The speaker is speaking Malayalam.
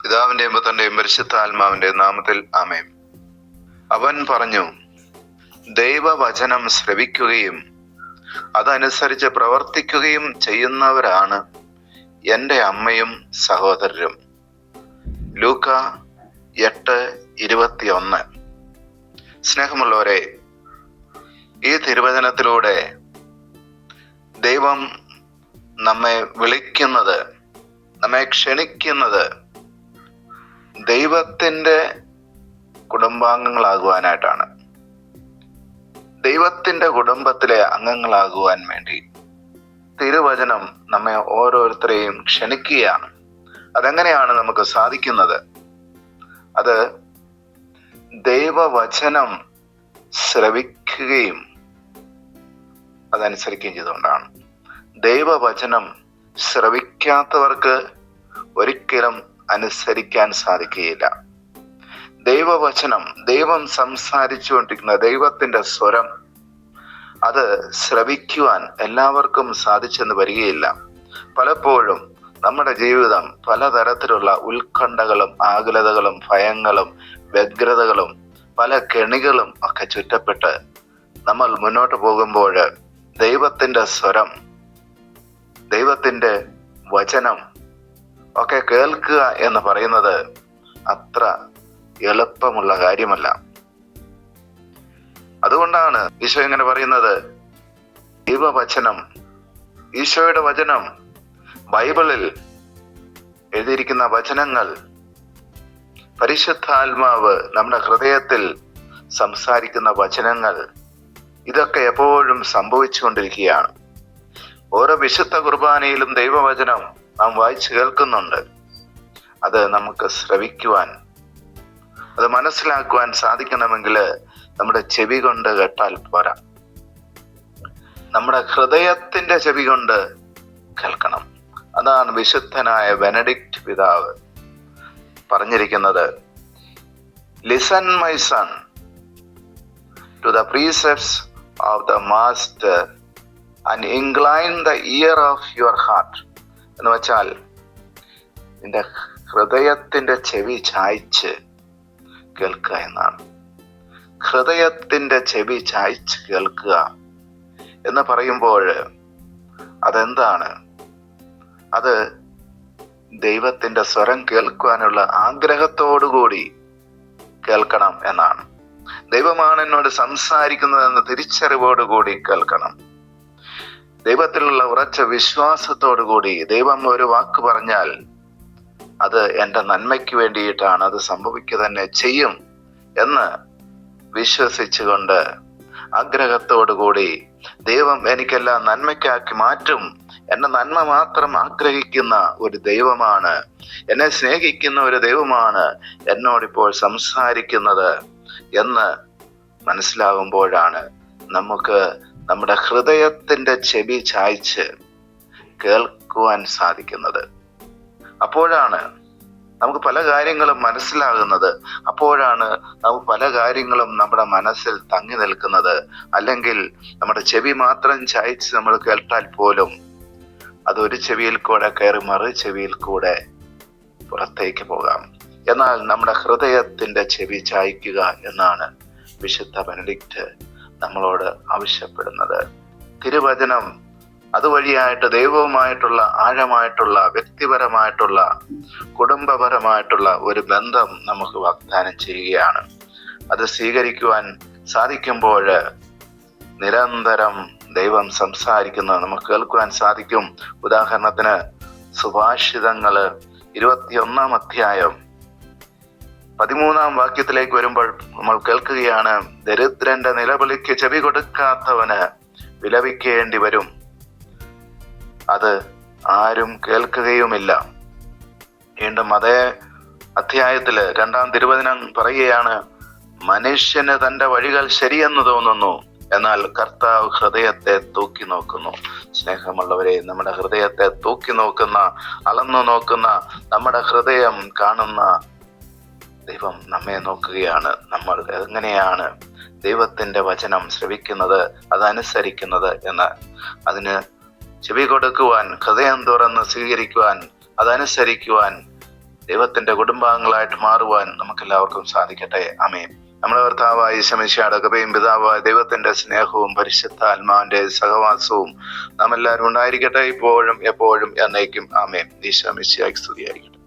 പിതാവിന്റെയും പുത്രന്റെയും പരിശുദ്ധാത്മാവിന്റെ നാമത്തിൽ ആമേൻ. അവൻ പറഞ്ഞു, ദൈവവചനം ശ്രവിക്കുകയും അതനുസരിച്ച് പ്രവർത്തിക്കുകയും ചെയ്യുന്നവരാണ് എൻ്റെ അമ്മയും സഹോദരരും. ലൂക്ക 8:21. സ്നേഹമുള്ളവരെ, ഈ തിരുവചനത്തിലൂടെ ദൈവം നമ്മെ വിളിക്കുന്നത്, നമ്മെ ക്ഷണിക്കുന്നത് ദൈവത്തിൻ്റെ കുടുംബാംഗങ്ങളാകുവാനായിട്ടാണ്. ദൈവത്തിൻ്റെ കുടുംബത്തിലെ അംഗങ്ങളാകുവാൻ വേണ്ടി തിരുവചനം നമ്മെ ഓരോരുത്തരെയും ക്ഷണിക്കുകയാണ്. അതെങ്ങനെയാണ് നമുക്ക് സാധിക്കുന്നത്? അത് ദൈവവചനം ശ്രവിക്കുകയും അതനുസരിക്കുകയും ചെയ്തുകൊണ്ടാണ്. ദൈവവചനം ശ്രവിക്കാത്തവർക്ക് ഒരിക്കലും അനുസരിക്കാൻ സാധിക്കുകയില്ല. ദൈവവചനം, ദൈവം സംസാരിച്ചുകൊണ്ടിരിക്കുന്ന ദൈവത്തിന്റെ സ്വരം, അത് ശ്രവിക്കുവാൻ എല്ലാവർക്കും സാധിച്ചെന്ന് വരികയില്ല. പലപ്പോഴും നമ്മുടെ ജീവിതം പലതരത്തിലുള്ള ഉത്കണ്ഠകളും ആകുലതകളും ഭയങ്ങളും വ്യഗ്രതകളും പല കെണികളും ഒക്കെ ചുറ്റപ്പെട്ട് നമ്മൾ മുന്നോട്ട് പോകുമ്പോൾ ദൈവത്തിന്റെ സ്വരം, ദൈവത്തിന്റെ വചനം ഒക്കെ കേൾക്കുക എന്ന് പറയുന്നത് അത്ര എളുപ്പമുള്ള കാര്യമല്ല. അതുകൊണ്ടാണ് ഈശോ ഇങ്ങനെ പറയുന്നത്, ദൈവവചനം, ഈശോയുടെ വചനം, ബൈബിളിൽ എഴുതിയിരിക്കുന്ന വചനങ്ങൾ, പരിശുദ്ധാത്മാവ് നമ്മുടെ ഹൃദയത്തിൽ സംസാരിക്കുന്ന വചനങ്ങൾ, ഇതൊക്കെ എപ്പോഴും സംഭവിച്ചുകൊണ്ടിരിക്കുകയാണ്. ഓരോ വിശുദ്ധ കുർബാനയിലും ദൈവവചനം നാം വായിച്ചു കേൾക്കുന്നുണ്ട്. അത് നമുക്ക് ശ്രവിക്കുവാൻ, അത് മനസ്സിലാക്കുവാൻ സാധിക്കണമെങ്കിൽ നമ്മുടെ ചെവി കൊണ്ട് കേട്ടാൽ പോരാ, നമ്മുടെ ഹൃദയത്തിന്റെ ചെവി കൊണ്ട് കേൾക്കണം. അതാണ് വിശുദ്ധനായ ബെനഡിക്റ്റ് പിതാവ് പറഞ്ഞിരിക്കുന്നത്. Listen my son to the precepts of the master and incline the ear of your heart. എന്ന് വെച്ചാൽ നിന്റെ ഹൃദയത്തിന്റെ ചെവി ചായ്ച്ച് കേൾക്കുക എന്നാണ്. ഹൃദയത്തിന്റെ ചെവി ചായ്ച്ച് കേൾക്കുക എന്ന് പറയുമ്പോൾ അതെന്താണ്? അത് ദൈവത്തിന്റെ സ്വരം കേൾക്കുവാനുള്ള ആഗ്രഹത്തോടുകൂടി കേൾക്കണം എന്നാണ്. ദൈവമാണ് എന്നോട് സംസാരിക്കുന്നതെന്ന് തിരിച്ചറിവോടുകൂടി കേൾക്കണം. ദൈവത്തിലുള്ള ഉറച്ച വിശ്വാസത്തോടുകൂടി ദൈവം ഒരു വാക്ക് പറഞ്ഞാൽ അത് എൻ്റെ നന്മയ്ക്ക് വേണ്ടിയിട്ടാണ്, അത് സംഭവിക്കുക തന്നെ ചെയ്യും എന്ന് വിശ്വസിച്ചുകൊണ്ട് ആഗ്രഹത്തോടുകൂടി ദൈവം എനിക്കെല്ലാം നന്മയ്ക്കാക്കി മാറ്റും, എന്റെ നന്മ മാത്രം ആഗ്രഹിക്കുന്ന ഒരു ദൈവമാണ്, എന്നെ സ്നേഹിക്കുന്ന ഒരു ദൈവമാണ് എന്നോടിപ്പോൾ സംസാരിക്കുന്നത് എന്ന് മനസ്സിലാകുമ്പോഴാണ് നമുക്ക് നമ്മുടെ ഹൃദയത്തിന്റെ ചെവി ചായ്ച്ച് കേൾക്കുവാൻ സാധിക്കുന്നത്. അപ്പോഴാണ് നമുക്ക് പല കാര്യങ്ങളും മനസ്സിലാകുന്നത്. അപ്പോഴാണ് നമുക്ക് പല കാര്യങ്ങളും നമ്മുടെ മനസ്സിൽ തങ്ങി നിൽക്കുന്നത്. അല്ലെങ്കിൽ നമ്മുടെ ചെവി മാത്രം ചായ്ച്ച് നമ്മൾ കേട്ടാൽ പോലും അതൊരു ചെവിയിൽ കൂടെ കയറി മറു ചെവിയിൽ കൂടെ പുറത്തേക്ക് പോകാം. എന്നാൽ നമ്മുടെ ഹൃദയത്തിന്റെ ചെവി ചായ്ക്കുക എന്നാണ് വിശുദ്ധ ബെനഡിക്റ്റ് നമ്മളോട് ആവശ്യപ്പെടുന്നത്. തിരുവചനം അതുവഴിയായിട്ട് ദൈവവുമായിട്ടുള്ള ആഴമായിട്ടുള്ള വ്യക്തിപരമായിട്ടുള്ള കുടുംബപരമായിട്ടുള്ള ഒരു ബന്ധം നമുക്ക് വാഗ്ദാനം ചെയ്യുകയാണ്. അത് സ്വീകരിക്കുവാൻ സാധിക്കുമ്പോൾ നിരന്തരം ദൈവം സംസാരിക്കുന്നത് നമുക്ക് കേൾക്കുവാൻ സാധിക്കും. ഉദാഹരണത്തിന് സുഭാഷിതങ്ങള് 21-ാം അധ്യായം 13-ാം വാക്യത്തിലേക്ക് വരുമ്പോൾ നമ്മൾ കേൾക്കുകയാണ്, ദരിദ്രന്റെ നിലവിളിക്ക് ചെവി കൊടുക്കാത്തവന് വിലപിക്കേണ്ടി വരും, അത് ആരും കേൾക്കുകയുമില്ല. വീണ്ടും അതേ അധ്യായത്തില് 2-ാം തിരുവചനം പറയുകയാണ്, മനുഷ്യന് തന്റെ വഴികൾ ശരിയെന്ന് തോന്നുന്നു, എന്നാൽ കർത്താവ് ഹൃദയത്തെ തൂക്കി നോക്കുന്നു. സ്നേഹമുള്ളവരെ, നമ്മുടെ ഹൃദയത്തെ തൂക്കി നോക്കുന്ന, അളന്നു നോക്കുന്ന, നമ്മുടെ ഹൃദയം കാണുന്ന ദൈവം നമ്മെ നോക്കുകയാണ്. നമ്മൾ എങ്ങനെയാണ് ദൈവത്തിന്റെ വചനം ശ്രവിക്കുന്നത്, അതനുസരിക്കുന്നത് എന്ന്. അതിന് ചെവി കൊടുക്കുവാൻ, ഹൃദയം തുറന്ന് സ്വീകരിക്കുവാൻ, അതനുസരിക്കുവാൻ ദൈവത്തിന്റെ കുടുംബാംഗങ്ങളായിട്ട് മാറുവാൻ നമുക്കെല്ലാവർക്കും സാധിക്കട്ടെ. ആമേൻ. നമ്മുടെ കർത്താവായ യേശു മിശിഹായുടെ കൃപയും പിതാവായ ദൈവത്തിന്റെ സ്നേഹവും പരിശുദ്ധാത്മാവിന്റെ സഹവാസവും നാം എല്ലാവരും ഉണ്ടായിരിക്കട്ടെ, ഇപ്പോഴും എപ്പോഴും എന്നേക്കും. ആമേൻ. യേശു മിശിഹായ്ക്ക് സ്തുതിയായിരിക്കട്ടെ.